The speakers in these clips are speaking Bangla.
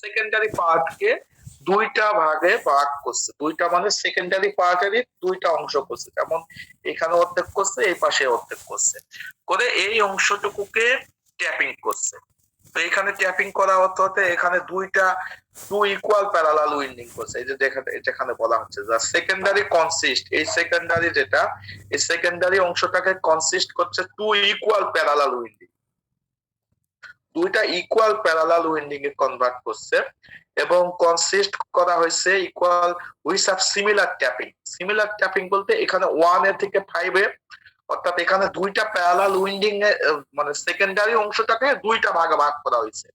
সেকেন্ডারি পার্টকে দুইটা ভাগে ভাগ করছে, দুইটা মানে সেকেন্ডারি পার্টেরই দুইটা অংশ করছে, যেমন এখানে অর্ধেক করছে, এই পাশে অর্ধেক করছে, করে এই অংশটুকুকে ট্যাপিং করছে। তো এখানে ট্যাপিং করা হতে এখানে টু ইকুয়াল প্যারালাল উইন্ডিং করছে। এই যে যেখানে বলা হচ্ছে যে সেকেন্ডারি কনসিস্ট, এই সেকেন্ডারি অংশটাকে কনসিস্ট করছে টু ইকুয়াল প্যারালাল উইন্ডিং, দুইটা ইকুয়াল প্যারালাল উইন্ডিং এ কনভার্ট করছে এবং কনসিস্ট করা হয়েছে equal with of similar tapping. Similar tapping বলতে এখানে 1 এ থেকে 5 এ, অর্থাৎ এখানে দুইটা প্যারালাল উইন্ডিং এ মানে সেকেন্ডারি অংশটাকে দুইটা ভাগে ভাগ করা হয়েছে।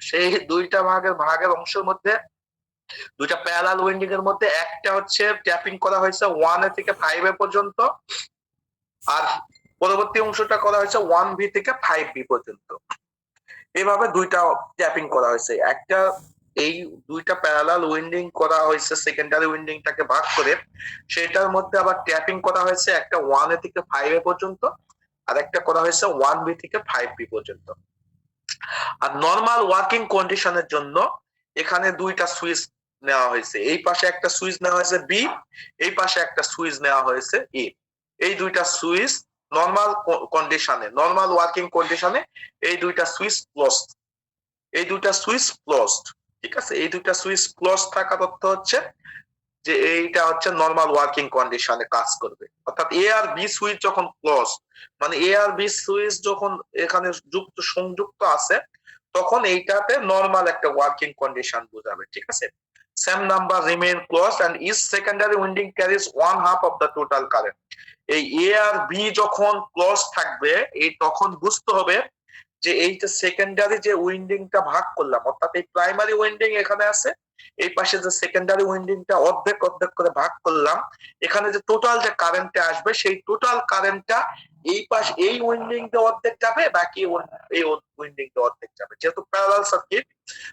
সেই দুইটা ভাগের অংশের মধ্যে দুইটা প্যারালাল উইন্ডিং এর মধ্যে একটা হচ্ছে ট্যাপিং করা হয়েছে 1 এ থেকে 5 এ পর্যন্ত, আর পরবর্তী অংশটা করা হয়েছে 1B থেকে 5B পর্যন্ত। এভাবে দুইটা ট্যাপিং করা হয়েছে। একটা এই দুইটা প্যারালাল উইন্ডিং করা হয়েছে সেকেন্ডারি উইন্ডিংটাকে ভাগ করে, সেটার মধ্যে আবার ট্যাপিং করা হয়েছে একটা 1 এ থেকে 5 এ পর্যন্ত, আর একটা করা হয়েছে 1B থেকে 5B পর্যন্ত। আর নরমাল ওয়ার্কিং কন্ডিশনের জন্য এখানে দুইটা সুইচ নেওয়া হয়েছে, এই পাশে একটা সুইচ নেওয়া হয়েছে বি, এই পাশে একটা সুইচ নেওয়া হয়েছে এ। এই দুইটা সুইচ নরমাল কন্ডিশনে, নরমাল ওয়ার্কিং কন্ডিশনে এই দুইটা সুইচ ক্লোজড, এই দুইটা সুইচ ক্লোজড, ঠিক আছে। এই দুইটা সুইচ ক্লোজ থাকার অর্থ হচ্ছে যে এইটা হচ্ছে নরমাল ওয়ার্কিং কন্ডিশনে কাজ করবে, অর্থাৎ এ আর বি সুইচ যখন ক্লোজ, মানে এ আর বি সুইচ যখন এখানে সংযুক্ত আছে, তখন এইটাতে নরমাল একটা ওয়ার্কিং কন্ডিশন বোঝাবে, ঠিক আছে। Same number remain close and each secondary winding carries 1/2 of the total current. এই এ আর বি যখন ক্লোজ থাকবে, এই তখন বুঝতে হবে যে এইটা সেকেন্ডারি যে উইন্ডিংটা ভাগ করলাম, অর্থাৎ এই প্রাইমারি উইন্ডিং এখানে আছে, এই পাশে যে সেকেন্ডারি উইন্ডিংটা অর্ধেক অর্ধেক করে ভাগ করলাম, এখানে যে টোটাল যে কারেন্টটা আসবে, সেই টোটাল কারেন্টটা এই পাশ এই উইন্ডিং তে অর্ধেক যাবে, বাকি এই উইন্ডিং তে অর্ধেক যাবে। যেহেতু প্যারালাল সার্কিট,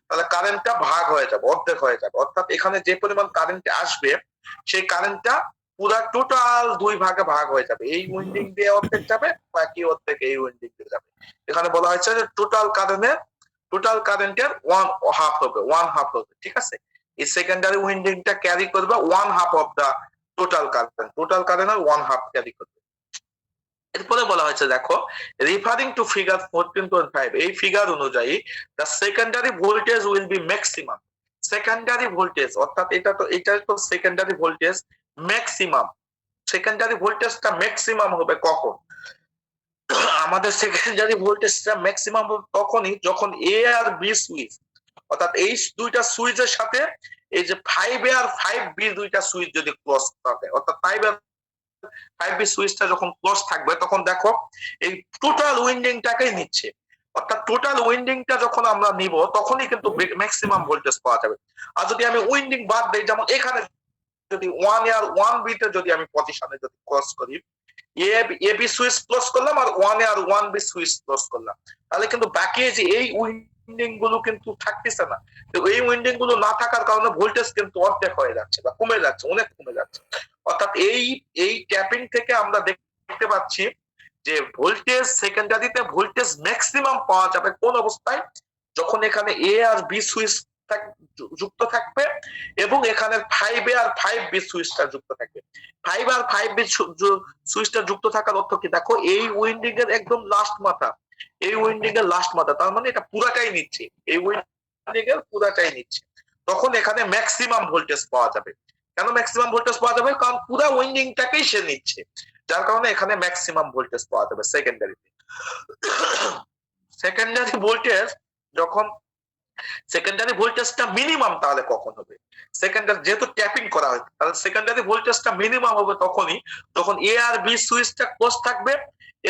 তাহলে কারেন্টটা ভাগ হয়ে যাবে, অর্ধেক হয়ে যাবে, অর্থাৎ এখানে যে পরিমাণ কারেন্ট আসবে সেই কারেন্টটা পুরা টোটাল দুই ভাগে ভাগ হয়ে যাবে, এই উইন্ডিং দিয়ে অর্ধেক যাবে, বাকি অর্ধেক এই উইন্ডিং দিয়ে যাবে। এখানে বলা হয়েছে যে টোটাল কারেন্টের 1/2 হবে, ঠিক আছে। এই সেকেন্ডারি উইন্ডিংটা ক্যারি করবে 1/2 অফ দা টোটাল কারেন্টের 1/2 ক্যারি করবে। এরপরে বলা হয়েছে দেখো, রিফারিং টু ফিগার 14.5, এই ফিগার অনুযায়ী the secondary voltage will be maximum. Secondary voltage, অর্থাৎ এটা তো সেকেন্ডারি ভোল্টেজ ম্যাক্সিমাম, সেকেন্ডারি ভোল্টেজটা ম্যাক্সিমাম হবে কখন? আমাদের সেকেন্ডারি ভোল্টেজটা ম্যাক্সিমাম হবে তখনই যখন এ আর বি সুইচ, অর্থাৎ এই দুইটা সুইচের সাথে এই যে 5A আর 5B দুইটা সুইচ যদি ক্লোজ থাকে, অর্থাৎ 5B সুইচটা যখন ক্লোজ থাকবে, তখন দেখো এই টোটাল উইন্ডিংটাকেই নিচ্ছে, অর্থাৎ টোটাল উইন্ডিংটা যখন আমরা নিব তখনই কিন্তু ম্যাক্সিমাম ভোল্টেজ পাওয়া যাবে। আর যদি আমি উইন্ডিং বাদ দেই, যেমন এখানে যদি 1A আর 1B তে যদি আমি পজিশনে যদি ক্লোজ করি, এ বি সুইচ ক্লোজ করলাম আর 1A আর 1B সুইচ ক্লোজ করলাম, তাহলে কিন্তু বাকি যে এই উইন্ডিং গুলো কিন্তু থাকতেছে না। তো এই উইন্ডিং গুলো না থাকার কারণে ভোল্টেজ কিন্তু অর্ধেক হয়ে যাচ্ছে বা কমে যাচ্ছে, অনেক কমে যাচ্ছে। অর্থাৎ এই ট্যাপিং থেকে আমরা দেখতে পাচ্ছি যে ভোল্টেজ সেকেন্ডারিতে ভোল্টেজ ম্যাক্সিমাম পাওয়া যাবে কোন অবস্থায়? যখন এখানে এ আর বি সুইচ যুক্ত থাকবে এবং এখানে 5A আর 5B সুইচটা যুক্ত থাকবে। 5 আর 5B সুইচটা যুক্ত থাকার অর্থ কি? দেখো এই উইন্ডিং এর একদম লাস্ট মাথা, এই উইন্ডিং এর লাস্ট মাথা, তার মানে এটা পুরাটাই নিচ্ছে, এই উইন্ডিং এর পুরাটাই নিচ্ছে, তখন এখানে ম্যাক্সিমাম ভোল্টেজ পাওয়া যাবে। কেন ম্যাক্সিমাম ভোল্টেজ পাওয়া যাবে? কারণ পুরো উইন্ডিংটাকেই সে নিচ্ছে, যার কারণে এখানে ম্যাক্সিমাম ভোল্টেজ পাওয়া যাবে সেকেন্ডারিতে। সেকেন্ডারি ভোল্টেজ যখন সেকেন্ডারি ভোল্টেজটা মিনিমাম, তাহলে কখন হবে? সেকেন্ডারি যেহেতু ট্যাপিং করা হয়, তাহলে সেকেন্ডারি ভোল্টেজটা মিনিমাম হবে তখনই যখন এ আর বি সুইচটা ক্লোজ থাকবে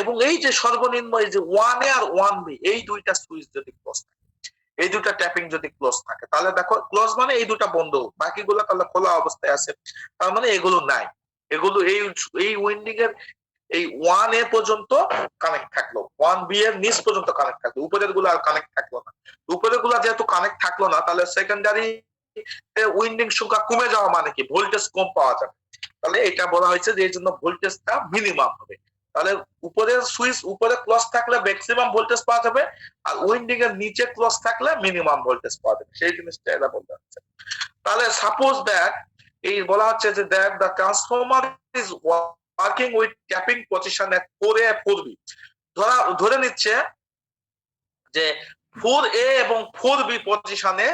এবং এই যে সর্বনিম্ন এই যে 1A আর 1B এই দুইটা সুইচ যদি ক্লোজ থাকে, এই দুটা ট্যাপিং যদি ক্লোজ থাকে, তাহলে দেখো ক্লোজ মানে এই দুটা বন্ধ, বাকিগুলো তাহলে খোলা অবস্থায় আছে, তার মানে এগুলো নাই, এগুলো এই উইন্ডিং এর এই 1A পর্যন্ত কানেক্ট থাকলো, 1B এর নিচ পর্যন্ত কানেক্ট থাকলো, উপরের গুলো আর কানেক্ট থাকলো না। উপরের গুলো যেহেতু কানেক্ট থাকলো না, তাহলে সেকেন্ডারি উইন্ডিং সংখ্যা কমে যাওয়া মানে কি? ভোল্টেজ কম পাওয়া যাবে। তাহলে এটা বলা হয়েছে যে এই জন্য ভোল্টেজটা মিনিমাম হবে। তাহলে উপরের সুইচ উপরে ক্লোজ থাকলে ম্যাক্সিমাম ভোল্টেজ পাওয়া যাবে, আর উইন্ডিং এর নিচে ক্লোজ থাকলে মিনিমাম ভোল্টেজ পাওয়া যাবে, সেই জিনিসটা এরা বলতে হচ্ছে। তাহলে সাপোজ দ্যাট এই বলা হচ্ছে যে that the transformer is working with tapping position at 4A 4B। ধরে নিচ্ছে যে 4A এবং 4B পজিশনে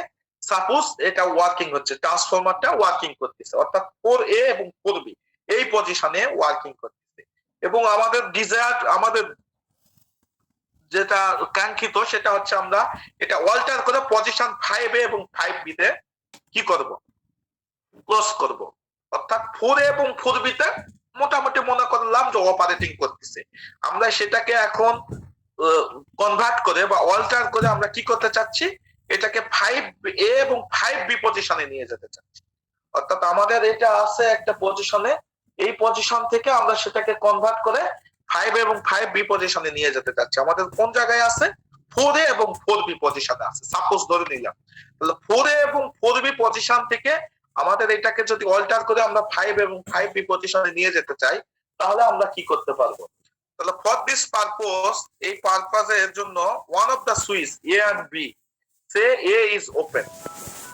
সাপোজ এটা ওয়ার্কিং হচ্ছে, ট্রান্সফরমারটা ওয়ার্কিং করতেছে, অর্থাৎ 4A এবং 4B এই পজিশনে ওয়ার্কিং করতেছে, এবং আমাদের ডিজায়ার আমাদের যেটা কাঙ্ক্ষিত সেটা হচ্ছে আমরা এটা অল্টার করে পজিশন 5A এবং 5B তে কি করব, ক্লোজ করব, অর্থাৎ 4A এবং 4B তে মোটামুটি মনে করলাম যে অপারেটিং করতেছে। আমরা সেটাকে এখন কনভার্ট করে বা অল্টার করে আমরা কি করতে চাচ্ছি, এটাকে 5A এবং 5B পজিশনে নিয়ে যেতে চাচ্ছি। অর্থাৎ আমাদের এটা আছে একটা পজিশনে, এই পজিশন থেকে আমরা সেটাকে কনভার্ট করে 5A এবং 5B পজিশনে নিয়ে যেতে চাচ্ছি। আমাদের কোন জায়গায় আছে, 4A এবং 4B পজিশনে আছে। সাপোজ ধরে নিলাম তাহলে 4A এবং 4B পজিশন থেকে আমাদের এটাকে যদি অল্টার করে আমরা 5 এবং 5B পজিশনে নিয়ে যেতে চাই, তাহলে আমরা কি করতে পারবো। তাহলে ফর দিস পারপোজ, এই পারপাজের জন্য one of the switch A and B, say A is open,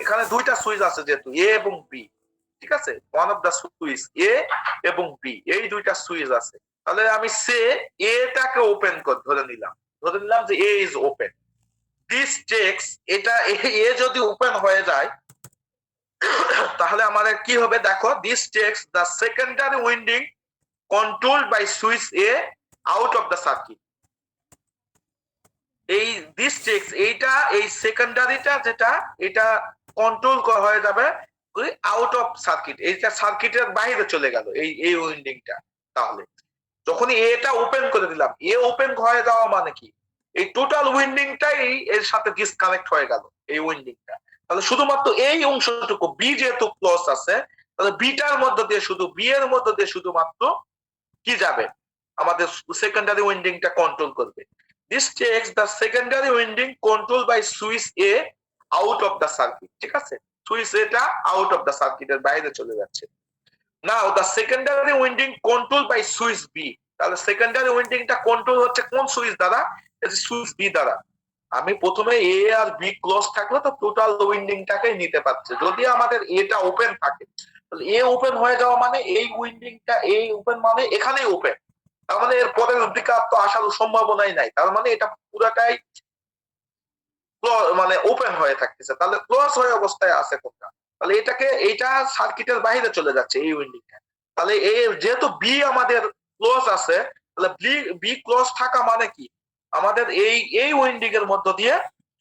এখানে দুইটা সুইচ আছে যেহেতু A এবং B, ঠিক আছে, one of the switch A এবং B এই দুইটা সুইচ আছে। তাহলে আমি সে A টাকে ওপেন ধরে নিলাম যে A is open, this takes এটা A যদি ওপেন হয়ে যায় তাহলে আমাদের কি হবে, দেখো this takes the secondary winding controlled by switch A out of the circuit. এই দিস টেক্স এইটা এই সেকেন্ডারিটা যেটা এটা কন্ট্রোল হয়ে যাবে আউট অফ সার্কিট, এইটা সার্কিটের বাইরে চলে গেল এই উইন্ডিংটা। তাহলে যখন এটা ওপেন করে দিলাম, এ ওপেন হয়ে যাওয়া মানে কি, এই টোটাল উইন্ডিংটাই এর সাথে ডিসকানেক্ট হয়ে গেল এই উইন্ডিংটা। তাহলে শুধুমাত্র এই অংশটুকু বি যেহেতু ক্লোজ আছে, তাহলে বিটার মধ্যে দিয়ে শুধু বি এর মধ্যে দিয়ে শুধুমাত্র কি যাবে, আমাদের সেকেন্ডারি উইন্ডিংটা কন্ট্রোল করবে। This takes the secondary winding control by switch A out of the circuit, ঠিক আছে, সুইচ এটা আউট অফ দ্য সার্কিটের বাইরে চলে যাচ্ছে। Now the secondary winding control by switch B, তাহলে সেকেন্ডারি উইন্ডিংটা কন্ট্রোল হচ্ছে কোন সুইচ দ্বারা, সুইচ বি দ্বারা। আমি প্রথমে এ আর বি ক্লোজ থাকলে তো টোটাল উইন্ডিংটাকে নিতে পারছে, যদি আমাদের এটা ওপেন থাকে তাহলে এ ওপেন হয়ে যাওয়া মানে এই উইন্ডিংটা এই ওপেন মানে এখানেই ওপেন, তার মানে এর পরের দিকে আর তো আসার সম্ভাবনাই নাই, তার মানে এটা পুরাটাই মানে ওপেন হয়ে থাকতেছে, তাহলে ক্লোজ হয়ে অবস্থায় আছে কোনটা, তাহলে এইটা সার্কিটের বাইরে চলে যাচ্ছে এই উইন্ডিংটা। তাহলে যেহেতু বি আমাদের ক্লোজ আছে, তাহলে বি ক্লোজ থাকা মানে কি, আমাদের এই উইন্ডিং এর মধ্য দিয়ে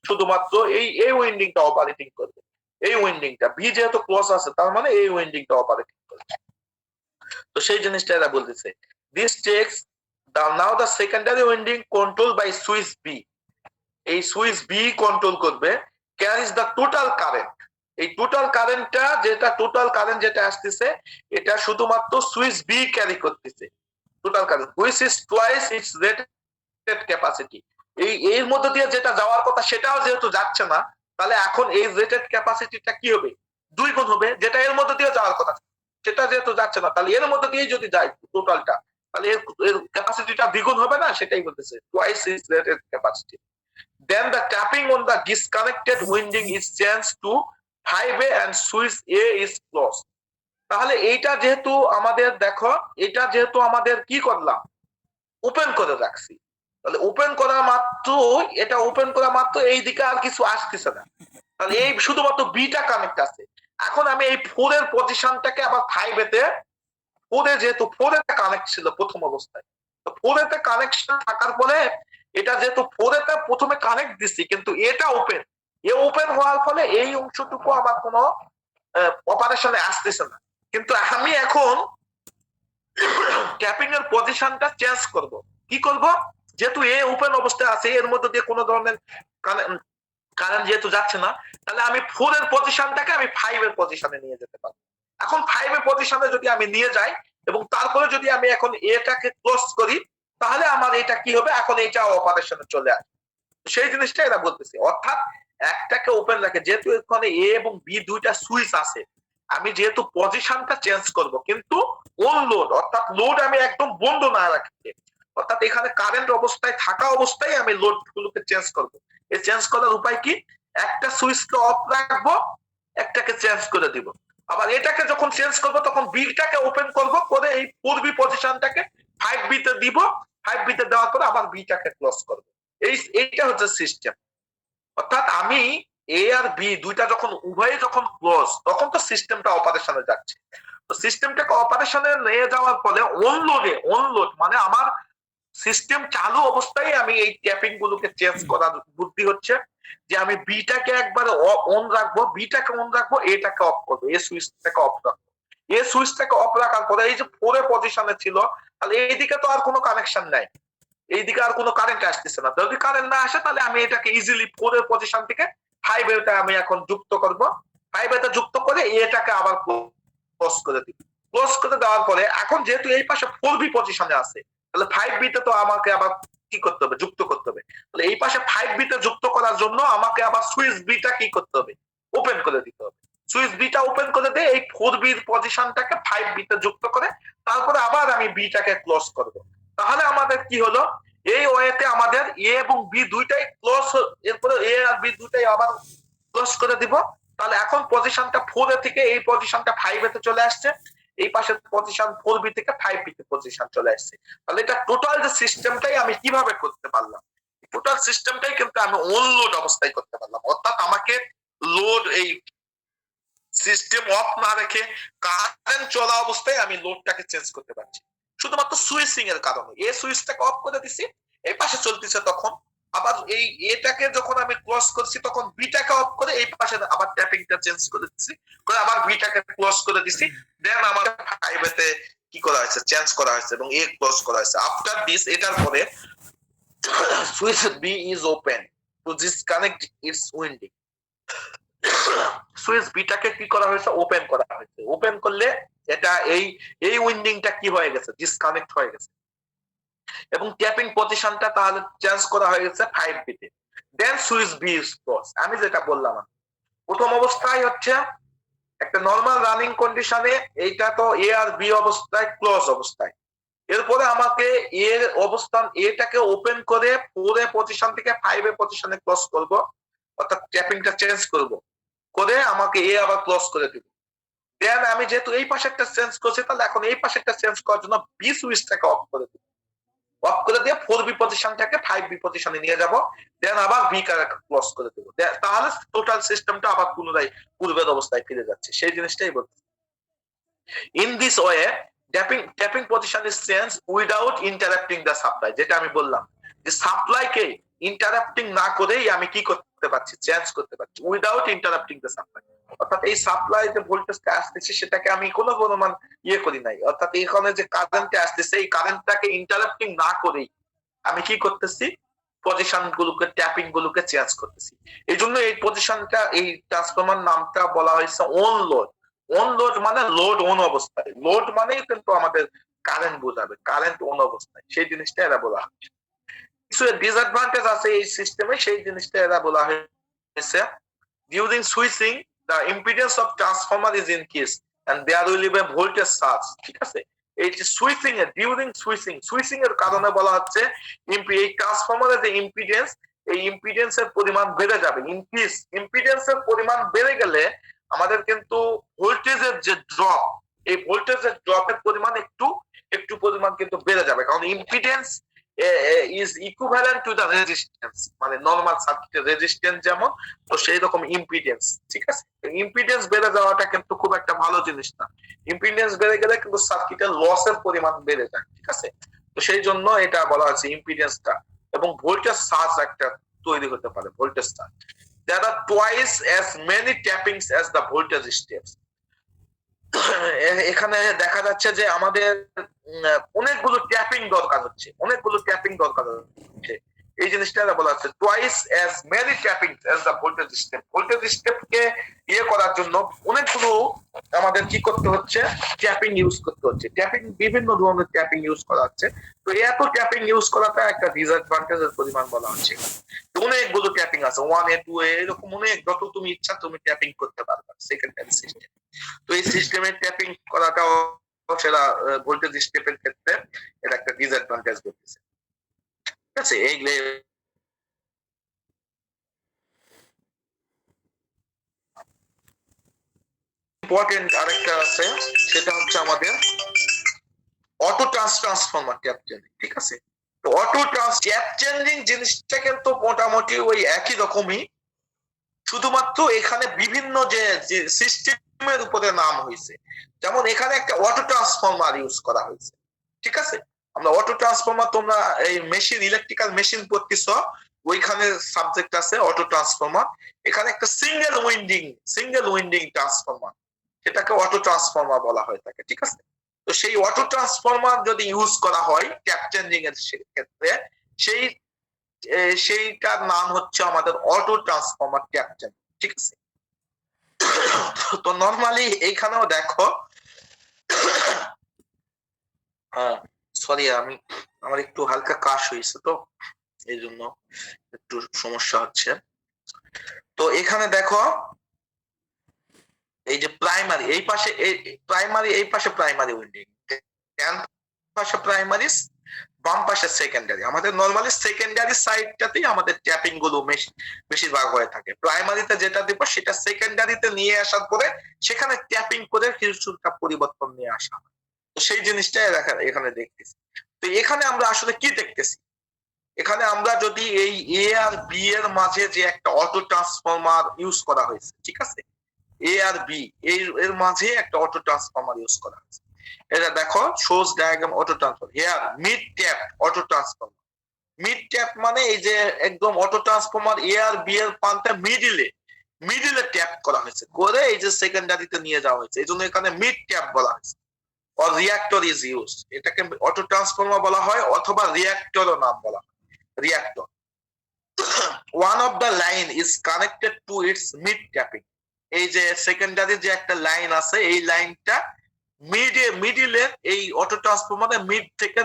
শুধুমাত্র এই উইন্ডিংটা অপারেটিং করবে, এই উইন্ডিংটা বি যেহেতু ক্লোজ আছে তার মানে এই উইন্ডিংটা অপারেটিং করবে। তো সেই জিনিসটা এরা বলতেছে this takes now the secondary winding control by switch B, এই সুইচ বি কন্ট্রোল করবে, ক্যারিজ দ্য টোটাল কারেন্ট, এই টোটাল কারেন্টটা যেটা আসতেছে এটা শুধুমাত্র সুইচ বি ক্যারি করতেছে, total current which is twice its rated capacity. এর মধ্যে দিয়ে যেটা যাওয়ার কথা সেটাও যেহেতু যাচ্ছে না, তাহলে এখন এই রেটেড ক্যাপাসিটিটা কি হবে, 2 গুণ হবে, যেটা এর মধ্যে দিয়ে যাওয়ার কথা সেটা যেহেতু যাচ্ছে না, তাহলে এর মধ্যে দিয়ে যদি যায় টোটালটা, তাহলে এর ক্যাপাসিটিটা দ্বিগুণ হবে না, সেটাই বলতেছে twice its rated capacity. Then the tapping on the disconnected winding is changed to 5A and switch A is closed. তাহলে এইটা যেহেতু আমাদের দেখো, এটা যেহেতু আমাদের কি করলাম, ওপেন করে রাখছি, তাহলে ওপেন করা মাত্র এই দিকে আর কিছু আসতেছে না, তাহলে এই শুধুমাত্র বিটা কানেক্ট আছে। এখন আমি এই 4 এর পজিশনটাকে আবার 5A তে, 4 এ যেহেতু 4 এ কানেক্ট ছিল প্রথম অবস্থায়, তো 4 এ কানেকশন থাকার পরে এটা যেহেতু 4 এ প্রথমে কানেক্ট দিচ্ছি, কিন্তু এটা ওপেন হওয়ার ফলে এই অংশটুকু আমার কোনো অপারেশনে আসতেছে না, কিন্তু আমি এখন ট্যাপিং এর পজিশনটা চেঞ্জ করব। কি করব, যেহেতু এ ওপেন অবস্থায় আছে, এর মধ্যে দিয়ে কোনো ধরনের কারেন্ট যেহেতু যাচ্ছে না, তাহলে আমি 4 এর পজিশনটাকে আমি 5 এর পজিশনে নিয়ে যেতে পারবো। এখন 5 এর পজিশনে যদি আমি নিয়ে যাই এবং তারপরে যদি আমি এখন এটাকে ক্লোজ করি, তাহলে আমার এটা কি হবে, এখন এটা অপারেশনে চলে আসবে। সেই জিনিসটা এরা বলতেছে, অর্থাৎ একটাকে ওপেন রাখে, যেহেতু এখানে এ এবং বি দুইটা সুইচ আছে, আমি যেহেতু পজিশনটা চেঞ্জ করব, কিন্তু অন লোড, অর্থাৎ লোড আমি একদম বন্ধ না রাখতে, অর্থাৎ এখানে কারেন্ট অবস্থায় থাকা অবস্থায় আমি লোড গুলোকে চেঞ্জ করবো। এই চেঞ্জ করার উপায় কি, একটা সুইচকে অফ রাখবো, একটাকে চেঞ্জ করে দিব। আবার এটাকে যখন চেঞ্জ করবো তখন বিটাকে ওপেন করব, করে এই পূর্বী পজিশনটাকে 5B তে দিব, 5B তে দেওয়ার পরে আবার বিটাকে ক্লোজ করব। এইটা হচ্ছে সিস্টেম। অর্থাৎ আমি এ আর বি দুইটা যখন উভয়ে যখন ক্লোজ, তখন তো সিস্টেমটা অপারেশনে যাচ্ছে। তো সিস্টেমটাকে অপারেশনে নিয়ে যাওয়ার ফলে অনলোড মানে আমার সিস্টেম চালু অবস্থায় আমি এই ট্যাপিং গুলোকে চেঞ্জ করার বুদ্ধি হচ্ছে যে আমি বিটাকে একবার অন রাখবো, বিটাকে অন রাখবো, এটাকে অফ করবো, এই সুইচটাকে অফ রাখবো। এই সুইচটাকে অফ রাখার পরে এই যে 4 পজিশনে ছিল, তাহলে এইদিকে তো আর কোনো কানেকশন নাই, এইদিকে আর কোনো কারেন্ট আসতেছে না। যদি কারেন্ট না আসে তাহলে আমি এটাকে ইজিলি 4 পজিশন থেকে 5 এতে আমি এখন যুক্ত করব। 5 এতে যুক্ত করে এটাকে আবার ক্লোজ করে দিব। ক্লোজ করে দেওয়ার পরে এখন যেহেতু এই পাশে 4B পজিশনে আছে, তাহলে 5B তে তো আমাকে আবার কি করতে হবে, যুক্ত করতে হবে। তাহলে এই পাশে 5B তে যুক্ত করার জন্য আমাকে আবার সুইচ বিটা কি করতে হবে, ওপেন করে দিতে হবে। সুইচ বিটা ওপেন করে দিয়ে এই 4B পজিশনটাকে 5B তে যুক্ত করে তারপরে আবার আমি বিটাকে ক্লোজ করব। তাহলে আমাদের কি হলো, এই ওয়েতে আমাদের এ এবং বি দুইটাই ক্লোজ, এরপরে এ আর বি দুইটাই আবার ক্লোজ করে দিব। তাহলে এখন পজিশনটা 4 এ থেকে এই পজিশনটা 5 এতে চলে আসছে, এই পাশের পজিশন 4B থেকে 5B তে পজিশন চলে আসছে। তাহলে এটা টোটাল যে সিস্টেমটাই আমি কিভাবে করতে পারলাম, টোটাল সিস্টেমটাই কিন্তু আমি অন লোড অবস্থায় করতে পারলাম। অর্থাৎ আমাকে লোড এই সিস্টেম অফ না রেখে কারেন্ট চলা অবস্থায় আমি লোডটাকে চেঞ্জ করতে পারছি, শুধুমাত্র সুইচিং এর কারণে। এই সুইচটাকে অফ করে দিছি, এই পাশে চলতেছে, তখন আবার এই এটাকে যখন আমি ক্লোজ করছি তখন বিটাকে অফ করে এই পাশে আবার ট্যাপিংটা চেঞ্জ করে দিছি, করে আবার বিটাকে ক্লোজ করে দিছি। দেন আমার 5 এতে কি করা হয়েছে, চেঞ্জ করা হয়েছে এবং এ ক্লোজ করা হয়েছে। আফটার দিস, এটার পরে switch B is open to disconnect its winding. Switch বিটাকে কি করা হয়েছে, ওপেন করা হয়েছে। ওপেন করলে এটা এই উইন্ডিংটা কি হয়ে গেছে, ডিসকানেক্ট হয়ে গেছে এবং ট্যাপিং পজিশনটা তাহলে চেঞ্জ করা হয়ে গেছে 5B তে। দেন সুইচ বি ইজ ক্লোজ। আমি যেটা বললাম, প্রথম অবস্থায় হচ্ছে একটা নরমাল রানিং কন্ডিশনে, এইটা তো এ আর বি অবস্থায় ক্লোজ অবস্থায়। এরপরে আমাকে এর অবস্থান এটাকে ওপেন করে 4 পজিশন থেকে 5 পজিশনে ক্লোজ করব, অর্থাৎ ট্যাপিংটা চেঞ্জ করব, করে আমাকে এ আবার ক্লোজ করে দিব। দেন আমি যেহেতু এই পাশেরটা চেঞ্জ করছি, তাহলে এখন এই পাশেরটা চেঞ্জ করার জন্য বি সুইচটাকে অফ করে দিব। অফ করে দিয়ে 4B পজিশনটাকে 5B পজিশনে নিয়ে যাব, দেন আবার বি কারেক্ট ক্লোজ করে দেব। তাহলে টোটাল সিস্টেমটা আবার পুনরায় পূর্বের অবস্থায় ফিরে যাচ্ছে। সেই জিনিসটাই বলতে। In this way tapping position is change without interrupting the supply. যেটা আমি বললাম যে সাপ্লাইকে ইন্টারাপ্টিং না করেই আমি কি করতে পারছি, চেঞ্জ করতে পারছি উইদাউট ইন্টারাপ্টিং দ্য সাপ্লাই। অর্থাৎ এই সাপ্লাই যে ভোল্টেজটা আসতেছে সেটাকে আমি কোনো মান করি নাই। অর্থাৎ এখানে যে কারেন্টটা আসতেছে এই কারেন্টটাকে ইন্টারাপ্টিং না করেই আমি কি করতেছি, পজিশন গুলোকে, ট্যাপিং গুলোকে চেঞ্জ করতেছি। এই জন্য এই পজিশনটা, এই ট্রান্সফরমার নামটা বলা হয়েছে অন লোড। অন লোড মানে লোড অন অবস্থায়। লোড মানেই কিন্তু আমাদের কারেন্ট বোঝাবে, কারেন্ট অন অবস্থায়, সেই জিনিসটা এরা বলা হচ্ছে। কিছু ডিসঅ্যাডভান্টেজ আছে এই সিস্টেমে, সেই জিনিসটা এরা বলা হয়েছে। During switching, the impedance of transformer is increased and there will be a voltage surge. ঠিক আছে, এই যে সুইচিং এর, ডিউরিং সুইচিং এর কারণে বলা হচ্ছে এই ট্রান্সফরমারের যে ইম্পিডেন্স, এই ইম্পিডেন্সের পরিমাণ বেড়ে যাবে। ইম্পিডেন্সের পরিমাণ বেড়ে গেলে আমাদের কিন্তু ভোল্টেজের যে ড্রপ, এই ভোল্টেজের ড্রপের পরিমাণ একটু পরিমাণ কিন্তু বেড়ে যাবে, কারণ impedance is equivalent to the resistance, মানে নরমাল সার্কিটের রেজিস্ট্যান্স যেমন, তো সেই রকম ইম্পিডেন্স। ঠিক আছে, ইম্পিডেন্স বেড়ে যাওয়াটা কিন্তু খুব একটা ভালো জিনিস না। ইম্পিডেন্স বেড়ে গেলে কিন্তু সার্কিটের লসের পরিমাণ বেড়ে যায়। ঠিক আছে, তো সেই জন্য এটা বলা হচ্ছে ইম্পিডেন্সটা। এবং ভোল্টেজ সার্জ একটা তৈরি হতে পারে, voltage surge. there are twice as many tappings as the voltage steps. এখানে দেখা যাচ্ছে যে আমাদের অনেকগুলো ট্যাপিং দরকার হচ্ছে, এই জিনিসটা বলা হচ্ছে twice as many tapping as the voltage step. Voltage স্টেপকে করার জন্য অনেকগুলো আমাদের কি করতে হচ্ছে, ট্যাপিং ইউজ করতে হচ্ছে। ট্যাপিং, বিভিন্ন ধরনের ট্যাপিং ইউজ করা হচ্ছে। তো এত ট্যাপিং ইউজ করাটা একটা ডিসঅ্যাডভান্টেজের পরিমাণ বলা হচ্ছে। অনেকগুলো ট্যাপিং আছে, 1A 2A এরকম অনেক, যত তুমি ইচ্ছা তুমি ট্যাপিং করতে পারবে সেকেন্ডারি সিস্টেম। তো এই সিস্টেমে ট্যাপিং করাটা সেটা ভোল্টেজ স্টেপের ক্ষেত্রে এটা একটা ডিসঅ্যাডভান্টেজ করতেছে। ঠিক আছে, এইগুলো ইম্পর্টেন্ট আরেকটা আছে, সেটা হচ্ছে আমাদের অটো ট্রান্সফরমার ট্যাপ চেঞ্জিং। ঠিক আছে, তো অটো ট্যাপ চেঞ্জিং জিনিসটা কিন্তু মোটামুটি ওই একই রকমই, শুধুমাত্র এখানে বিভিন্ন যে সিস্টেমের উপরে নাম হয়েছে। যেমন এখানে একটা অটো ট্রান্সফরমার ইউজ করা হয়েছে। ঠিক আছে, আমরা অটো ট্রান্সফরমার, তোমরা এই মেশিন ইলেকট্রিক্যাল মেশিন পড়তেছ, ওইখানে সাবজেক্ট আছে অটো ট্রান্সফরমার। এখানে একটা সিঙ্গেল উইন্ডিং ট্রান্সফরমার, সেটাকে অটো ট্রান্সফরমার বলা হয়ে থাকে। ঠিক আছে, তো সেই অটো ট্রান্সফরমার যদি ইউজ করা হয় ট্যাপ চেঞ্জিং এর ক্ষেত্রে, সেই সেইটার নাম হচ্ছে আমাদের অটো ট্রান্সফরমার ট্যাপ চেঞ্জিং। ঠিক আছে, তো নরমালি এইখানেও দেখো, সরি আমার একটু হালকা কাশ হয়েছে, তো এই জন্য একটু সমস্যা হচ্ছে। তো এখানে দেখো, এই যে প্রাইমারি এই পাশে প্রাইমারি, এই পাশে প্রাইমারি উইন্ডিং, পাশে প্রাইমারি, বাম পাশে সেকেন্ডারি। আমাদের নরমালি সেকেন্ডারি সাইডটাতেই আমাদের ট্যাপিং গুলো বেশিরভাগ হয়ে থাকে। প্রাইমারিতে যেটা দিব সেটা সেকেন্ডারিতে নিয়ে আসার পরে সেখানে ট্যাপিং করে কিছুটা পরিবর্তন নিয়ে আসা হয়। তো সেই জিনিসটাই এখানে দেখতেছি। তো এখানে আমরা আসলে কি দেখতেছি, এখানে আমরা যদি এই এ আর বি এর মাঝে যে একটা অটো ট্রান্সফরমার ইউজ করা হয়েছে, ঠিক আছে, এ আর বি এর মাঝে একটা অটো ট্রান্সফরমার ইউজ করা হয়েছে। এটা দেখো, shows diagram auto transformer here mid tap auto transformer. Mid tap মানে এই যে একদম অটো ট্রান্সফরমার এ আর বি এর প্রান্তে মিডিলে ট্যাপ করা হয়েছে, করে এই যে সেকেন্ডারিতে নিয়ে যাওয়া হয়েছে, এই জন্য এখানে মিড ট্যাপ বলা হয়েছে। অর রিঅ্যাক্টর ইজ ইউজ, এটাকে অটো ট্রান্সফরমার বলা হয়, অথবা রিঅ্যাক্টরও নাম বলা হয়, reactor. One of the line is connected to its mid tapping. এই যে সেকেন্ডারি যে একটা লাইন আছে, এই লাইনটা মিডিলে এই অটো ট্রান্সফরমারে মিড থেকে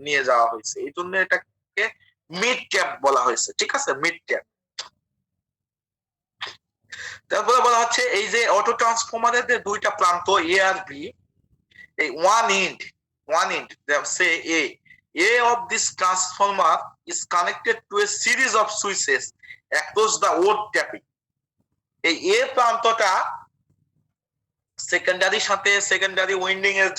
নিয়ে যাওয়া হয়েছে, এই জন্য এটাকে মিড ট্যাপ বলা হয়েছে। ঠিক আছে, মিড ট্যাপ। তারপরে বলা হচ্ছে এই যে অটো ট্রান্সফরমারের যে দুইটা প্রান্ত এ আর বি, এই one ইন্ড say A of this transformer is connected to a series of switches across the whole tapping. এই এ প্রান্তটা সেকেন্ডারি উইন্ডিং এর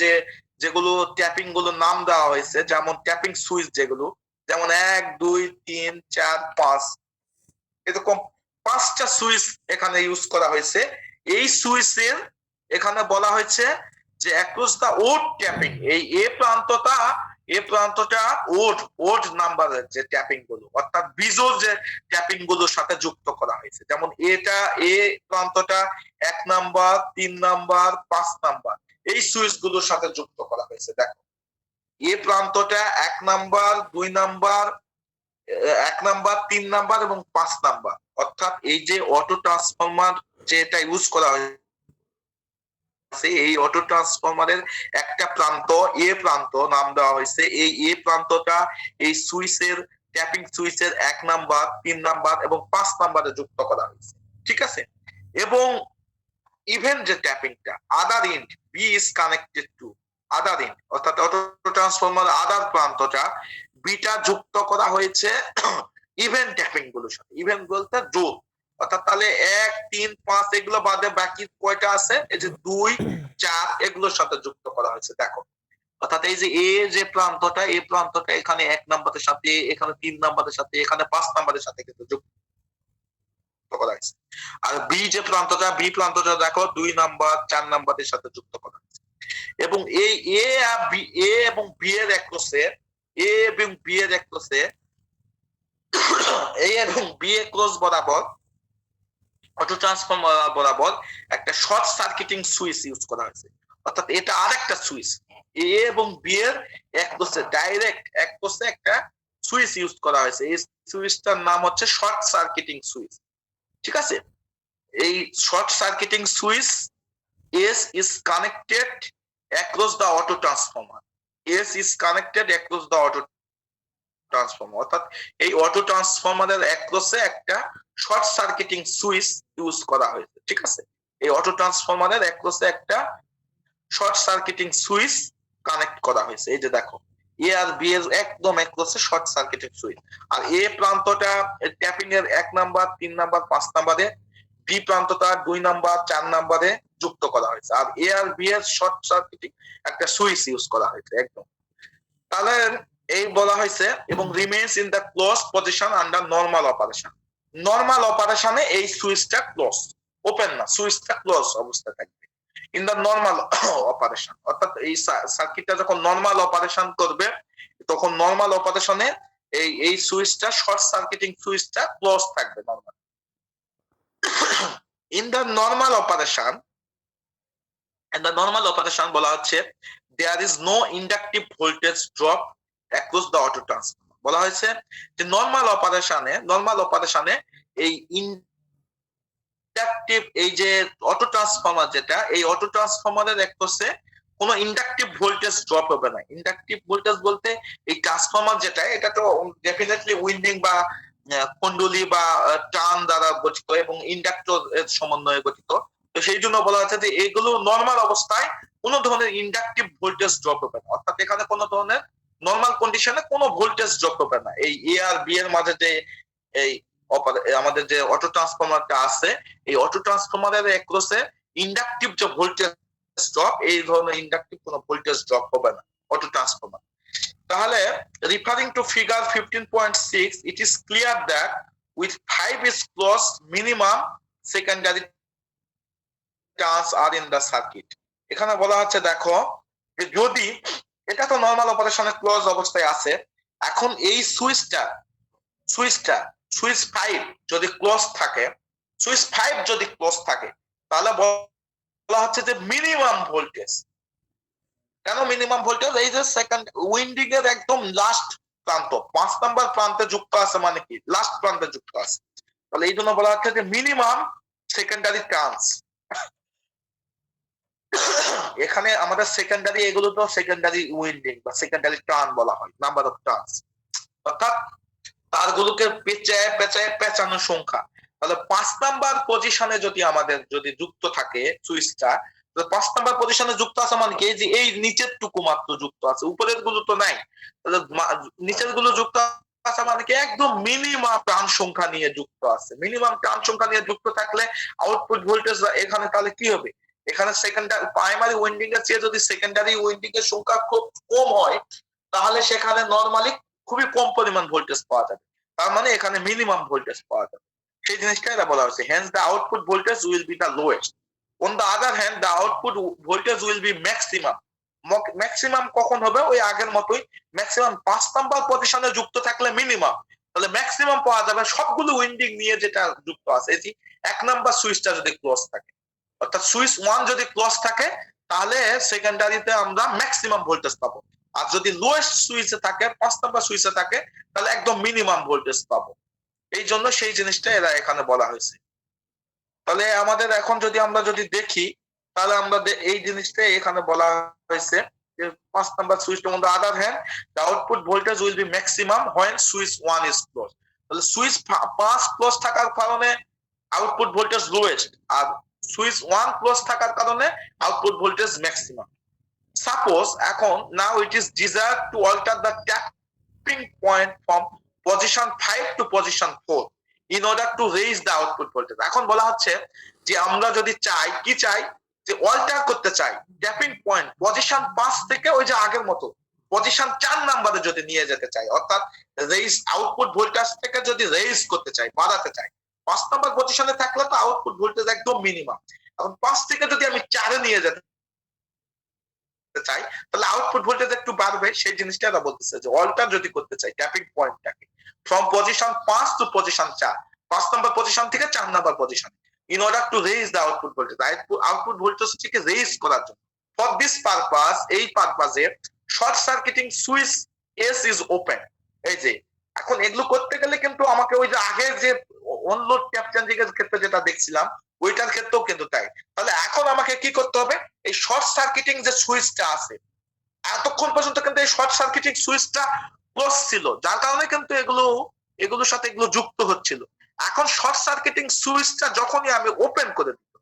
যেগুলো ট্যাপিং গুলো নাম দেওয়া হয়েছে, যেমন ট্যাপিং সুইচ যেগুলো, যেমন 1 2 3 4 5, এরকম 5টা সুইচ এখানে ইউজ করা হয়েছে। এই সুইচের এখানে বলা হয়েছে যে অ্যাক্রস দা ওড ট্যাপিং, এই এ প্রান্তটা ওড নাম্বারের যে ট্যাপিং গুলো, অর্থাৎ বিজোড় যে ট্যাপিং গুলোর সাথে যুক্ত করা হয়েছে। যেমন এ প্রান্তটা 1 নাম্বার, 3 নাম্বার, 5 নাম্বার, এই সুইচ গুলোর সাথে যুক্ত করা হয়েছে। দেখো, এ প্রান্তটা 1 নাম্বার, 2 নাম্বার, 1 নাম্বার, 3 নাম্বার এবং 5 নাম্বার, অর্থাৎ এই যে অটো ট্রান্সফরমার যেটা ইউজ করা হয়েছে, এই অটো ট্রান্সফরমারের একটা প্রান্ত এ প্রান্ত নাম দেওয়া হয়েছে। এই এ প্রান্তটা এই সুইচের ট্যাপিং সুইচের 1 নাম্বার, 3 নাম্বার এবং 5 নাম্বারে যুক্ত করা হয়েছে। ঠিক আছে, এবং ইভেন যে ট্যাপিংটা other end B is connected to other end, অর্থাৎ অটো ট্রান্সফরমার আদার প্রান্তটা বিটা যুক্ত করা হয়েছে ইভেন ট্যাপিং গুলোর সাথে। ইভেন বলতে যোগ, অর্থাৎ তাহলে 1 3 5 এগুলো বাদে বাকি কয়টা আছে, এই যে 2 4 এগুলোর সাথে যুক্ত করা হয়েছে। দেখো, অর্থাৎ এই যে এ যে প্রান্তটা, এই প্রান্তটা এখানে 1 নাম্বারের সাথে, এখানে 3 নাম্বারের সাথে, এখানে 5 নাম্বারের সাথে কিন্তু যুক্ত করা হয়েছে। আর বি যে প্রান্তটা, বি প্রান্তটা দেখো 2 নাম্বার 4 নাম্বারের সাথে যুক্ত করা হয়েছে। এবং এই এ এবং বি এর অ্যাক্রসে, এ এবং বি এর অ্যাক্রসে, এ এবং বি এর ক্রস বরাবর, অটো ট্রান্সফরমার বরাবর একটা শর্ট সার্কিটিং সুইচ ইউজ করা হয়েছে। অর্থাৎ এটা আরেকটা সুইচ, এ এবং বি এর একপাশে ডাইরেক্ট একপাশে একটা সুইচ ইউজ করা হয়েছে। এই সুইচটার নাম হচ্ছে শর্ট সার্কিটিং সুইচ। ঠিক আছে, এই short circuiting switch S is connected across the auto transformer, S is connected across the auto transformer, অর্থাৎ এই অটো ট্রান্সফরমারের অ্যাক্রসে একটা শর্ট সার্কিটিং সুইচ ইউজ করা হয়েছে। ঠিক আছে, এই অটো ট্রান্সফরমারের অ্যাক্রসে একটা শর্ট সার্কিটিং সুইচ কানেক্ট করা হয়েছে। এই যে দেখো এ আর বি এর একদম একরসে শর্ট সার্কিটিং সুইচ, আর এ প্রান্তটা ট্যাপিং এর 1 নাম্বার 3 নাম্বার 5 নাম্বারে, বি প্রান্তটা 2 নাম্বার 4 নাম্বারে যুক্ত করা হয়েছে, আর এ আর বি এর শর্ট সার্কিটিং একটা সুইচ ইউজ করা হয়েছে একদম। তাহলে এই বলা হয়েছে এবং remains in the close position under normal operation. Normal অপারেশনে এই সুইচটা ক্লোজ, ওপেন না, সুইচটা ক্লোজ অবস্থায় থাকবে ইন দা নরমাল অপারেশন। অর্থাৎ এই সার্কিটটা যখন নরমাল অপারেশন করবে তখন নরমাল অপারেশনে এই সুইচটা শর্ট সার্কিটিং সুইচটা ক্লোজ থাকবে normal. In the normal operation, বলা হচ্ছে there is no inductive voltage drop across the auto transformer. বলা হয়েছে যে নরমাল অপারেশনে এই ইন্ডাকটিভ এই যে অটো ট্রান্সফর্মার যেটা, এই অটো ট্রান্সফর্মারের অ্যাক্রসে কোনো ইন্ডাকটিভ ভোল্টেজ ড্রপ হবে না। ইন্ডাকটিভ ভোল্টেজ বলতে এই ট্রান্সফর্মার যেটা, এটা তো ডেফিনেটলি উইন্ডিং বা কুণ্ডলী বা টার্ন দ্বারা গঠিত এবং ইন্ডাক্টর এর সমন্বয়ে গঠিত। তো সেই জন্য বলা হচ্ছে যে এগুলো নরমাল অবস্থায় কোনো ধরনের ইন্ডাকটিভ ভোল্টেজ ড্রপ হবে না। অর্থাৎ এখানে কোনো ধরনের নরমাল কন্ডিশনে কোনো ভোল্টেজ ড্রপ হবে না। এই এ আর বি এর মাঝে যে এই আমাদের যে অটো ট্রান্সফর্মারটা আছে, এই অটো ট্রান্সফর্মারের অ্যাক্রসে ইন্ডাকটিভ যে ভোল্টেজ ড্রপ, এই ধরনের ইন্ডাকটিভ কোনো ভোল্টেজ ড্রপ হবে না অটো ট্রান্সফর্মার। তাহলে referring to figure 15.6, it is clear that with 5 is closed, minimum secondary turns are in the circuit. এখানে বলা হচ্ছে দেখো যে যদি এটা তো নরমাল অপারেশনে ক্লোজ অবস্থায় আছে, এখন এই সুইচ 5 যদি ক্লোজ থাকে, তাহলে বলা হচ্ছে যে মিনিমাম ভোল্টেজ। কেন মিনিমাম ভোল্টেজ? এই যে সেকেন্ড উইন্ডিং এর একদম লাস্ট প্রান্ত 5 নাম্বার প্রান্তে যুক্ত আছে, মানে কি লাস্ট প্রান্তে যুক্ত আছে, তাহলে এই জন্য বলা হচ্ছে যে মিনিমাম সেকেন্ডারি টার্নস। এখানে আমাদের সেকেন্ডারি, এগুলো তো সেকেন্ডারি উইন্ডিং বা সেকেন্ডারি টার্ন বলা হয়, নাম্বার অফ টার্নস, অর্থাৎ তারগুলোকে পেঁচানোর সংখ্যা। তাহলে 5 নাম্বার পজিশনে যদি আমাদের যুক্ত থাকে সুইচটা, 5 নাম্বার পজিশনে যুক্ত আছে মানে কি যে এই নিচের টুকু মাত্র যুক্ত আছে, উপরের গুলো তো নাই। তাহলে নিচের গুলো যুক্ত আছে মানে কি একদম মিনিমাম টার্ন সংখ্যা নিয়ে যুক্ত আছে। মিনিমাম টার্ন সংখ্যা নিয়ে যুক্ত থাকলে আউটপুট ভোল্টেজ এখানে তাহলে কি হবে? এখানে সেকেন্ডারি প্রাইমারি উইন্ডিং এর চেয়ে যদি সেকেন্ডারি উইন্ডিং এর সংখ্যা খুব কম হয়, তাহলে সেখানে নরমালি খুবই কম পরিমাণ ভোল্টেজ পাওয়া যাবে। তার মানে এখানে মিনিমাম ভোল্টেজ পাওয়া যাবে, সেই জিনিসটা এটা বলা হয়েছে। Hence the output voltage will B the lowest. On the other hand the output voltage will be maximum. Maximum কখন হবে? ওই আগের মতোই, ম্যাক্সিমাম 5 নাম্বার পজিশনে যুক্ত থাকলে মিনিমাম, তাহলে ম্যাক্সিমাম পাওয়া যাবে সবগুলো উইন্ডিং নিয়ে যেটা যুক্ত আছে। এই 1 নাম্বার সুইচটা যদি ক্লোজ থাকে, অর্থাৎ সুইচ 1 যদি ক্লোজ থাকে, তাহলে সেকেন্ডারিতে আমরা ম্যাক্সিমাম ভোল্টেজ পাবো। আর যদি লোয়েস্ট সুইচে থাকে, 5 নাম্বার সুইচে থাকে, তাহলে একদম মিনিমাম ভোল্টেজ পাবো। এই জন্য সেই জিনিসটা এরা এখানে বলা হয়েছে। তাহলে আমাদের এখন আমরা যদি দেখি, তাহলে আমরা এই জিনিসটা এখানে বলা হয়েছে যে 5 number switch on the other hand the output voltage will be maximum when switch 1 is close. তাহলে সুইচ 5 ক্লোজ থাকার কারণে আউটপুট ভোল্টেজ লোয়েস্ট, আর সুইচ 1 ক্লোজ থাকার কারণে আউটপুট ভোল্টেজ ম্যাক্সিমাম। সাপোজ এখন now it is desire to alter the tapping point from position 5 to position 4 in order to raise the output voltage. এখন বলা হচ্ছে যে আমরা যদি চাই, কি চাই, যে অল্টার করতে চাই ট্যাপিং পয়েন্ট পজিশন 5 থেকে ওই যে আগের মতো পজিশন 4 নাম্বারে যদি নিয়ে যেতে চাই, অর্থাৎ রেইজ আউটপুট ভোল্টেজ থেকে যদি রেইজ করতে চাই, বাড়াতে চাই, 5 নাম্বার পজিশনে থাকলে তো আউটপুট ভোল্টেজ একদম মিনিমাম। এখন 5 থেকে যদি আমি 4 এ নিয়ে যেতে চাই, তাহলে আউটপুট ভোল্টেজ একটু বাড়বে। সেই জিনিসটা এরা বলতেছে যে অল্টার যদি করতে চাই ট্যাপিং পয়েন্টটাকে from position 5 to position 4, 5 number position থেকে 4 number position, in order to raise the output voltage, output ভোল্টেজটিকে রেইজ করার জন্য। ফর দিস পারপাস, এই পারপাসে short circuiting switch S is open. এই যে এখন এগুলো করতে গেলে কিন্তু আমাকে ওই যে আগের যে অনলোড ট্যাপ চেঞ্জিং এর ক্ষেত্রে যেটা দেখছিলাম, ওইটার ক্ষেত্রেও কিন্তু তাই। তাহলে এখন আমাকে কি করতে হবে? এই শর্ট সার্কিটিং যে সুইচটা আছে, এতক্ষণ পর্যন্ত কিন্তু এই শর্ট সার্কিটিং সুইচটা ক্লোজ ছিল, যার কারণে কিন্তু এগুলোর সাথে এগুলো যুক্ত হচ্ছিল। এখন শর্ট সার্কিটিং সুইচটা যখনই আমি ওপেন করে দিব,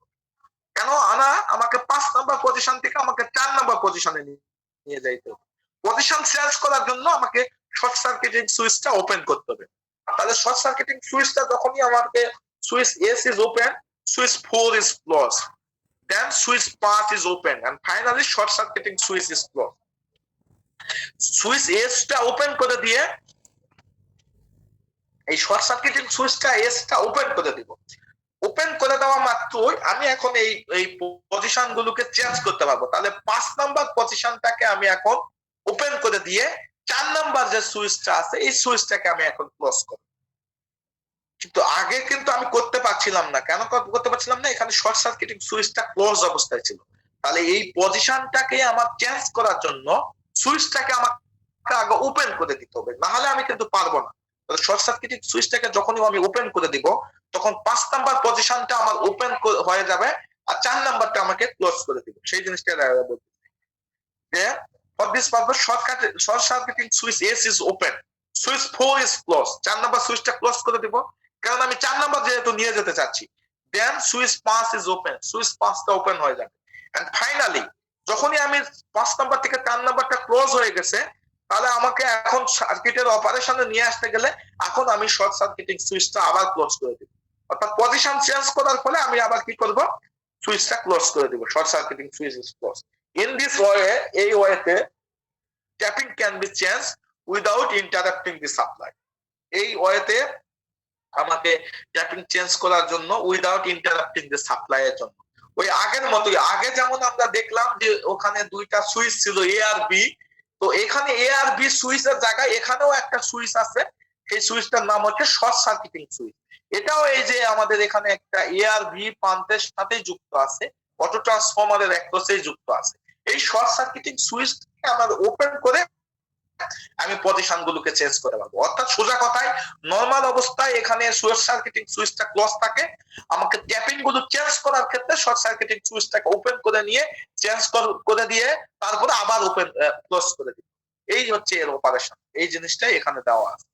কেন আনা, আমাকে 5 নাম্বার পজিশন থেকে আমাকে 4 নাম্বার পজিশনে নিয়ে যাইতে হবে। পজিশন চেঞ্জ করার জন্য আমাকে শর্ট সার্কিটিং সুইচটা ওপেন করতে হবে। তাহলে শর্ট সার্কিটিং সুইচটা যখনই আমাকে switch S is open, switch 4 is closed, then switch 5 is open, and finally short circuiting switch is closed. Switch S টা ওপেন করে দিয়ে এই শর্ট সার্কিটিং সুইচটা S টা ওপেন করে দিব। ওপেন করে দেওয়া মাত্রই আমি এখন এই পজিশন গুলোকে চেঞ্জ করতে পারবো। তাহলে 5 নাম্বার পজিশনটাকে আমি এখন ওপেন করে দিয়ে 4 নাম্বার যে সুইচটা আছে এই সুইচটাকে আমি এখন ক্লোজ করব। কিন্তু আগে কিন্তু আমি করতে পারছিলাম না। কেন করতে পারছিলাম না? এখানে শর্ট সার্কিটিং সুইচটা ক্লোজ অবস্থায় ছিল। তাহলে এই পজিশনটাকে আমার চেঞ্জ করার জন্য সুইচটাকে আমাকে আগে ওপেন করে দিতে হবে, না হলে আমি কিন্তু পারবো না। শর্ট সার্কিটিং সুইচটাকে যখনই আমি ওপেন করে দিব তখন 5 নাম্বার পজিশনটা আমার ওপেন হয়ে যাবে আর 4 নাম্বারটা আমাকে ক্লোজ করে দিব। সেই জিনিসটা বলতে যে for this purpose short circuiting switch S is open, switch 4 is closed, 4 number সুইচটা ক্লোজ করে দিব কারণ আমি 4 নাম্বার যেহেতু নিয়ে যেতে চাচ্ছি। then switch 5 is open, switch 5টা ওপেন হয়ে যাবে। and finally যখনই আমি 5 নাম্বার থেকে 4 নাম্বারটা ক্লোজ হয়ে গেছে তাহলে আমাকে এখন সার্কিটের অপারেশনে নিয়ে আসতে গেলে এখন আমি শর্ট সার্কিটিং সুইচটা আবার ক্লোজ করে দিব। অর্থাৎ পজিশন চেঞ্জ করার ফলে আমি আবার কি করব? সুইচটা ক্লোজ করে দিব। Short circuiting switch is close. In this way, এই ওয়েতে tapping can be change without interrupting the supply. এই ওয়েতে আমাকে ট্যাপিং চেঞ্জ করার জন্য উইদাউট ইন্টারাপ্টিং দি সাপ্লাই এর জন্য ওই আগের মতোই, আগে যেমন আমরা দেখলাম যে ওখানে দুইটা সুইচ ছিল A আর B, তো এখানে A আর B সুইচের জায়গায় এখানেও একটা সুইচ আছে। এই সুইচটার নাম হচ্ছে শর্ট সার্কিটিং সুইচ। এটাও এই যে আমাদের এখানে একটা A আর B প্রান্তের সাথে যুক্ত আছে, অটো ট্রান্সফরমারের অ্যাক্রসেই যুক্ত আছে। এই শর্ট সার্কিটিং সুইচটাকে আমরা ওপেন করে আমি পজিশন গুলোকে চেঞ্জ করে পাবো। অর্থাৎ সোজা কথায় নরমাল অবস্থায় এখানে শর্ট সার্কিটিং সুইচটা ক্লোজ থাকে, আমাকে ট্যাপিং গুলো চেঞ্জ করার ক্ষেত্রে শর্ট সার্কিটিং সুইচটাকে ওপেন করে নিয়ে চেঞ্জ করে দিয়ে তারপরে আবার ওপেন ক্লোজ করে দিই। এই হচ্ছে এর অপারেশন। এই জিনিসটাই এখানে দেওয়া আছে।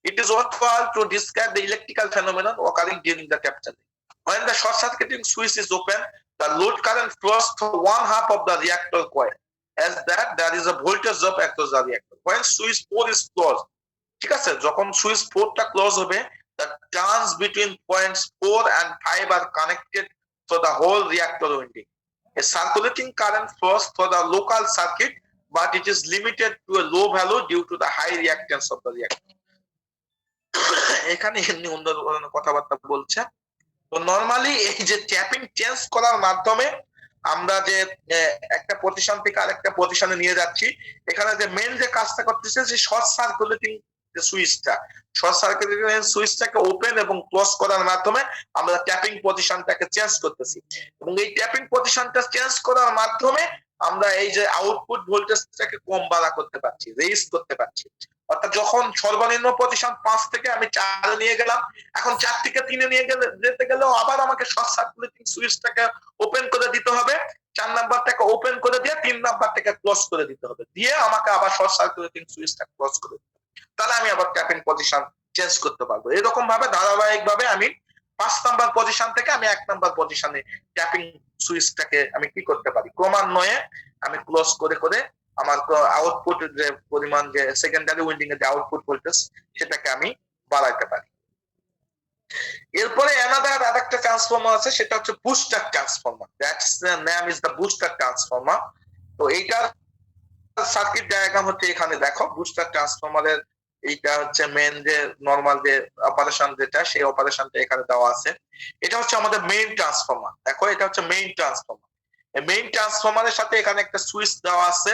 It is worthwhile to describe the electrical phenomenon occurring during the capturing. When the short circuiting switch is open, the load current flows through one half of the reactor coil. As that there is a voltage drop across the reactor. When switch 4 is closed, ঠিক আছে, যখন সুইচ 4টা ক্লোজ হবে, the turns between points 4 and 5 are connected to the whole reactor winding. A circulating current flows through the local circuit, but it is limited to a low value due to the high reactance of the reactor. এখানে এমনি অন্য কথাবার্তা বলছে। তো নরমালি এই যে ট্যাপিং চেঞ্জ করার মাধ্যমে আমরা যে একটা পজিশন থেকে আরেকটা পজিশনে নিয়ে যাচ্ছি, এখানে যে মেইন যে কাজটা করতেছে যে শর্ট সার্কুলেটিং যে সুইচটা, শর্ট সার্কুলেটিং সুইচটাকে ওপেন এবং ক্লোজ করার মাধ্যমে আমরা ট্যাপিং পজিশনটাকে চেঞ্জ করতেছি। এবং এই ট্যাপিং পজিশনটা চেঞ্জ করার মাধ্যমে আমরা এই যে আউটপুট ভোল্টেজটাকে কম বাড়া করতে পারছি, রেইজ করতে পারছি। অর্থাৎ যখন সর্বনিম্ন পজিশন 5 থেকে আমি 4 নিয়ে গেলাম, এখন 4 থেকে 3 নিয়ে যেতে গেলেও আবার আমাকে শর্ট সার্কুলেটিং সুইচটাকে ওপেন করে দিতে হবে, 4 নাম্বারটাকে ওপেন করে দিয়ে 3 নাম্বারটাকে ক্লোজ করে দিতে হবে, দিয়ে আমাকে আবার শর্ট সার্কুলেটিং সুইচটা ক্লোজ করে দিতে হবে। তাহলে আমি আবার ট্যাপিং পজিশন চেঞ্জ করতে পারবো। এরকম ভাবে ধারাবাহিক ভাবে আমি 5 নাম্বার পজিশন থেকে আমি 1 নাম্বার পজিশনে ট্যাপিং সুইচটাকে আমি কি করতে পারি, ক্রমান্বয়ে আমি ক্লোজ করে করে আমার আউটপুট যে পরিমাণ, যে সেকেন্ডারি উইন্ডিং এর যে আউটপুট ভোল্টেজ, সেটাকে আমি বাড়াইতে পারি। এরপরে আরেকটা ট্রান্সফরমার আছে, সেটা হচ্ছে booster transformer. That's the name is the booster transformer. তো এইটার সার্কিট ডায়াগ্রাম হচ্ছে এখানে দেখো। বুস্টার ট্রান্সফরমারের এইটা হচ্ছে মেইন যে নরমাল যে অপারেশন, যেটা সেই অপারেশনটা এখানে দেওয়া আছে। এটা হচ্ছে আমাদের মেইন ট্রান্সফরমার। দেখো এটা হচ্ছে মেইন ট্রান্সফরমার। মেইন ট্রান্সফরমারের সাথে এখানে একটা সুইচ দেওয়া আছে,